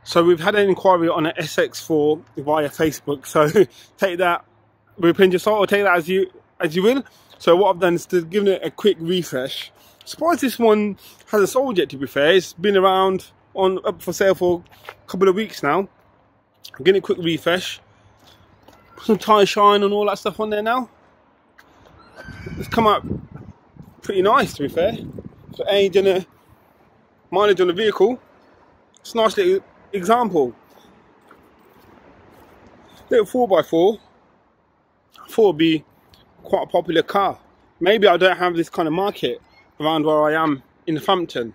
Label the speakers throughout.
Speaker 1: So we've had an inquiry on an SX4 via Facebook. So take that with a pinch of salt, or take that as you will. So what I've done is to give it a quick refresh. Surprised this one hasn't sold yet, to be fair. It's been around up for sale for a couple of weeks now. I'm getting a quick refresh. Put some tyre shine and all that stuff on there now. It's come out pretty nice, to be fair. So age and a mileage on the vehicle. It's a nice little example. Little 4x4. I thought it'd be quite a popular car. Maybe I don't have this kind of market around where I am in Northampton.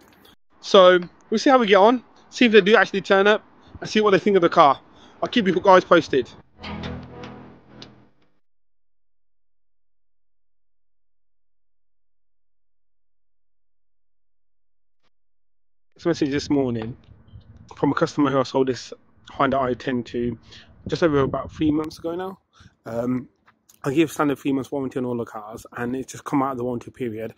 Speaker 1: So we'll see how we get on, see if they do actually turn up, and see what they think of the car. I'll keep you guys posted. This message this morning from a customer who I sold this Hyundai i10 to just over about 3 months ago now. I give standard 3 months warranty on all the cars, and it's just come out of the warranty period.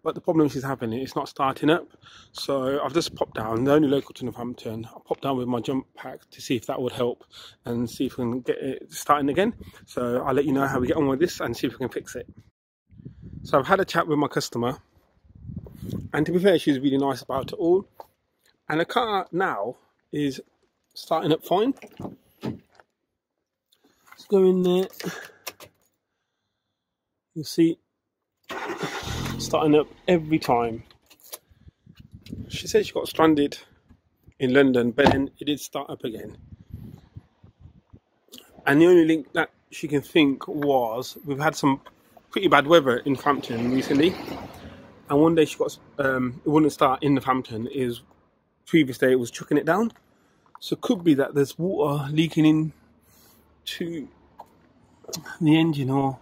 Speaker 1: But the problem she's having, it's not starting up. So I've just popped down, they're only local to Northampton. I popped down with my jump pack to see if that would help and see if we can get it starting again. So I'll let you know how we get on with this and see if we can fix it. So I've had a chat with my customer, and to be fair, she's really nice about it all. And the car now is starting up fine. Let's go in there. You'll see starting up every time. She said she got stranded in London, but then it did start up again. And the only link that she can think was we've had some pretty bad weather in Northampton recently, and one day she got it wouldn't start in Northampton. Is previous day it was chucking it down. So it could be that there's water leaking in to the engine or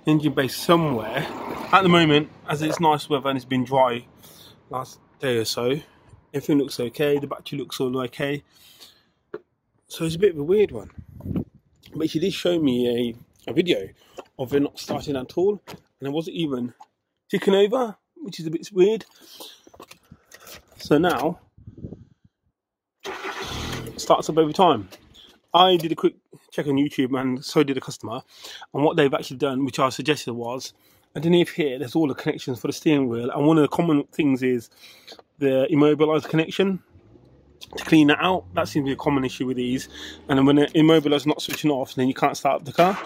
Speaker 1: engine base somewhere. At the moment, as it's nice weather and it's been dry last day or so, everything looks okay, the battery looks all okay. So it's a bit of a weird one. But she did show me a video of it not starting at all, and it wasn't even ticking over, which is a bit weird. So now it starts up every time. I did a quick check on YouTube, and so did a customer, and what they've actually done, which I suggested, was underneath here there's all the connections for the steering wheel, and one of the common things is the immobilized connection. To clean that out, that seems to be a common issue with these, and then when the immobilizer is not switching off, then you can't start up the car.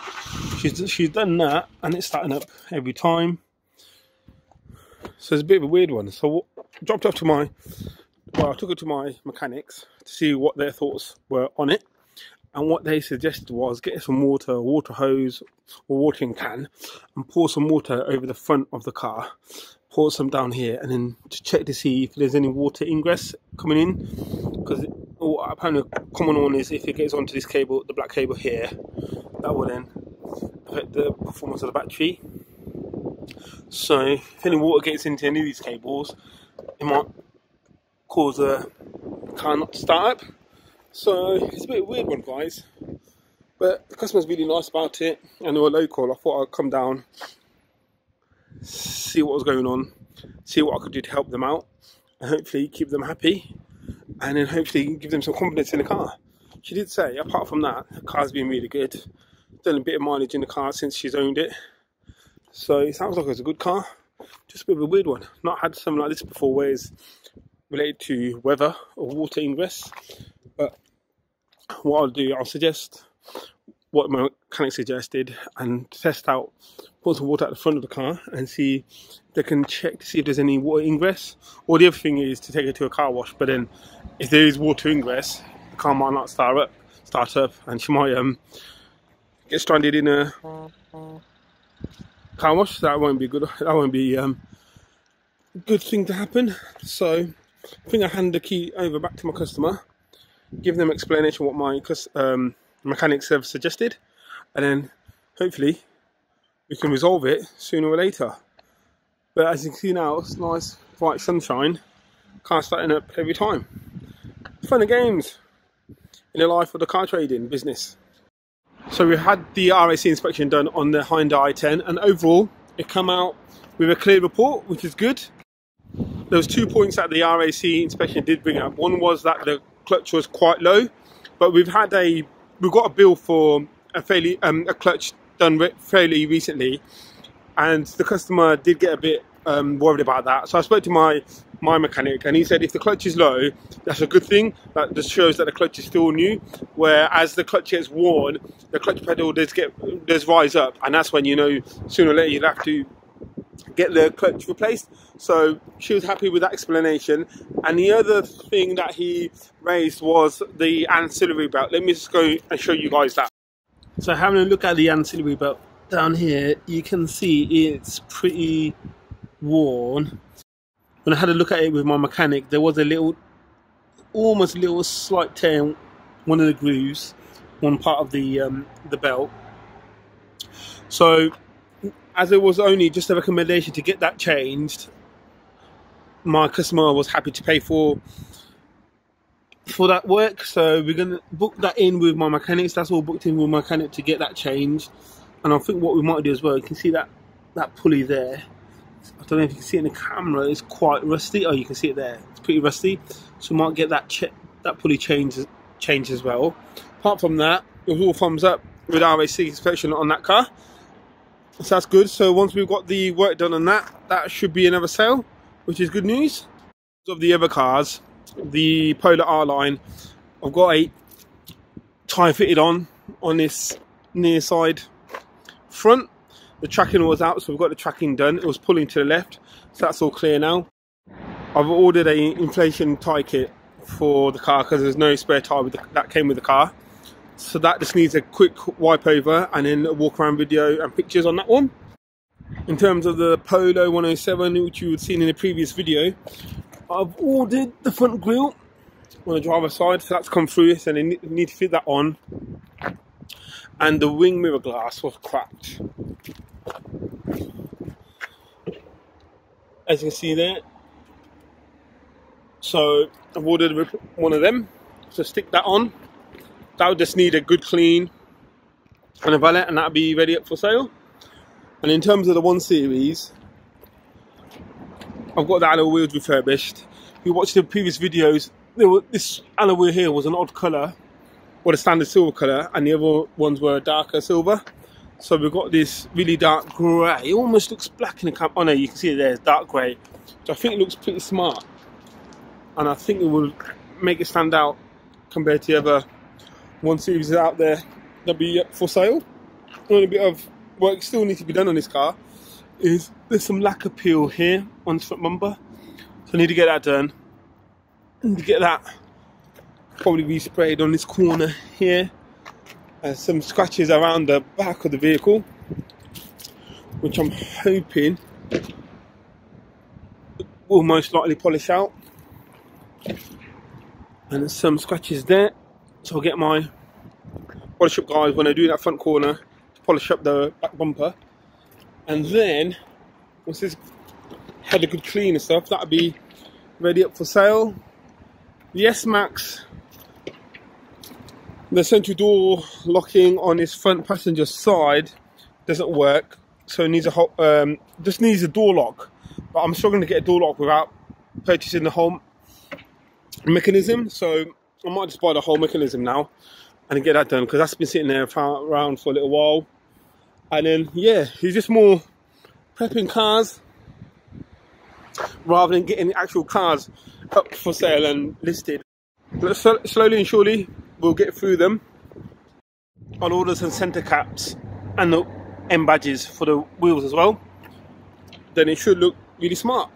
Speaker 1: She's done that, and it's starting up every time. So it's a bit of a weird one. So I dropped off to I took it to my mechanics to see what their thoughts were on it. And what they suggested was get some water, a water hose or watering can, and pour some water over the front of the car. Pour some down here, and then to check to see if there's any water ingress coming in. Because apparently a common one is if it gets onto this cable, the black cable here, that will then affect the performance of the battery. So if any water gets into any of these cables, it might cause the car not to start up. So it's a bit of a weird one, guys, but the customer's really nice about it, and they were local. I thought I'd come down, see what was going on, see what I could do to help them out, and hopefully keep them happy, and then hopefully give them some confidence in the car. She did say, apart from that, the car's been really good. Done a bit of mileage in the car since she's owned it, so it sounds like it's a good car. Just a bit of a weird one. Not had something like this before, where it's related to weather or water ingress. But what I'll do, I'll suggest what my mechanic suggested and test out, put some water at the front of the car and see if they can check to see if there's any water ingress. Or the other thing is to take it to a car wash, but then if there is water ingress, the car might not start up, and she might get stranded in a car wash. That won't be good. That won't be a good thing to happen. So I think I hand the key over back to my customer, give them explanation what my mechanics have suggested, and then hopefully we can resolve it sooner or later. But as you can see now, it's nice bright sunshine, car starting up every time. Fun and games in the life of the car trading business. So we had the RAC inspection done on the Hyundai i10, and overall it came out with a clear report, which is good. There was 2 points that the RAC inspection did bring up. One was that the clutch was quite low, but we've got a bill for a clutch done fairly recently, and the customer did get a bit worried about that. So I spoke to my mechanic, and he said if the clutch is low, that's a good thing. That just shows that the clutch is still new. Whereas the clutch gets worn, the clutch pedal does rise up, and that's when, you know, sooner or later you'll have to get the clutch replaced. So she was happy with that explanation. And the other thing that he raised was the ancillary belt. Let me just go and show you guys that. So having a look at the ancillary belt down here, you can see it's pretty worn. When I had a look at it with my mechanic, there was almost a little slight tear in one of the grooves, one part of the belt. So as it was only just a recommendation to get that changed, my customer was happy to pay for that work. So we're going to book that in with my mechanics. That's all booked in with my mechanic to get that changed. And I think what we might do as well, you can see that pulley there. I don't know if you can see it in the camera, it's quite rusty. Oh, you can see it there, it's pretty rusty. So we might get that pulley changed as well. Apart from that, it was all thumbs up with RAC inspection on that car. So that's good. So once we've got the work done on that should be another sale, which is good news. Of the other cars, the Polar R line, I've got a tyre fitted on this near side front. The tracking was out, so we've got the tracking done. It was pulling to the left, so that's all clear now. I've ordered a inflation tyre kit for the car because there's no spare tyre that came with the car. So that just needs a quick wipe over and then a walk around video and pictures on that one. In terms of the Polo 107, which you had seen in the previous video, I've ordered the front grille on the driver's side, so that's come through, so they need to fit that on. And the wing mirror glass was cracked, as you can see there. So I've ordered one of them, so stick that on. That would just need a good clean and a valet, and that'll be ready up for sale. And in terms of the 1 Series, I've got the alloy wheels refurbished. If you watched the previous videos, this alloy wheel here was an odd colour, or the standard silver colour, and the other ones were darker silver. So we've got this really dark grey. It almost looks black in the camera. Oh no, you can see it there, it's dark grey. So I think it looks pretty smart, and I think it will make it stand out compared to the other 1 Series out there that'll be up for sale. Only bit of work still needs to be done on this car is there's some lacquer peel here on the front bumper, so I need to get that done. I need to get that probably resprayed on this corner here. Some scratches around the back of the vehicle, which I'm hoping will most likely polish out. And there's some scratches there, so I'll get my polish up guys when I do that front corner to polish up the back bumper. And then once this had a good clean and stuff, that'll be ready up for sale. The S-Max, the central door locking on this front passenger side doesn't work, so it needs just needs a door lock. But I'm struggling to get a door lock without purchasing the whole mechanism, so I might just buy the whole mechanism now and get that done, because that's been sitting there around for a little while. And then yeah, it's just more prepping cars rather than getting the actual cars up for sale and listed. But slowly and surely we'll get through them. I'll order some centre caps and the M badges for the wheels as well. Then it should look really smart.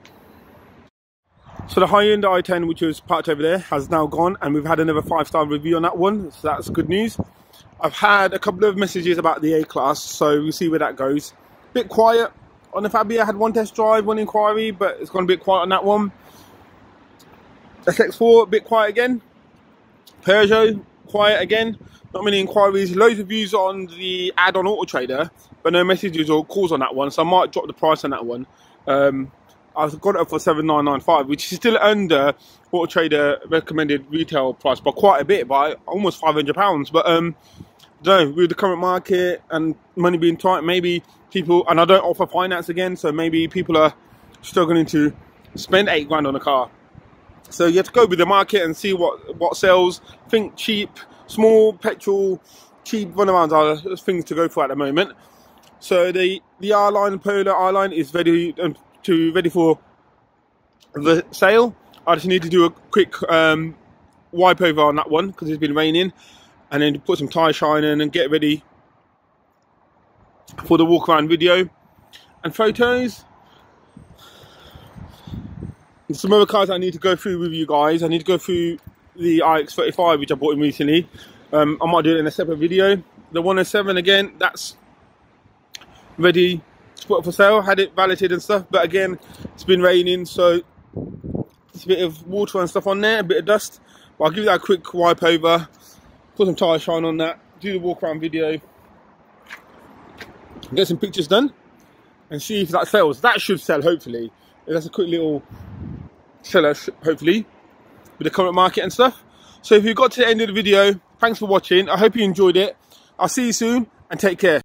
Speaker 1: So the high-end i10, which was parked over there, has now gone, and we've had another 5-star review on that one, so that's good news. I've had a couple of messages about the A-Class, so we'll see where that goes. Bit quiet on the Fabia. I had one test drive, one inquiry, but it's gone a bit quiet on that one. SX4, a bit quiet again. Peugeot, quiet again. Not many inquiries. Loads of views on the ad on Auto Trader, but no messages or calls on that one, so I might drop the price on that one. I've got it up for $7,995, which is still under Auto Trader recommended retail price by quite a bit, by almost £500. But don't know, with the current market and money being tight, maybe people, and I don't offer finance again, so maybe people are struggling to spend £8 grand on a car. So you have to go with the market and see what sells. Think cheap, small petrol, cheap runarounds are things to go for at the moment. So the R-Line, Polar R-Line is ready for the sale. I just need to do a quick wipe over on that one because it's been raining, and then put some tyre shine in and get ready for the walk around video and photos. Some other cars I need to go through with you guys. I need to go through the iX35, which I bought in recently. I might do it in a separate video. The 107 again, that's ready to put up for sale. Had it valeted and stuff, but again, it's been raining, so it's a bit of water and stuff on there, a bit of dust. But I'll give that a quick wipe over, put some tyre shine on that, do the walk around video, get some pictures done, and see if that sells. That should sell, hopefully. That's a quick little seller, hopefully, with the current market and stuff. So if you got to the end of the video, thanks for watching. I hope you enjoyed it. I'll see you soon, and take care.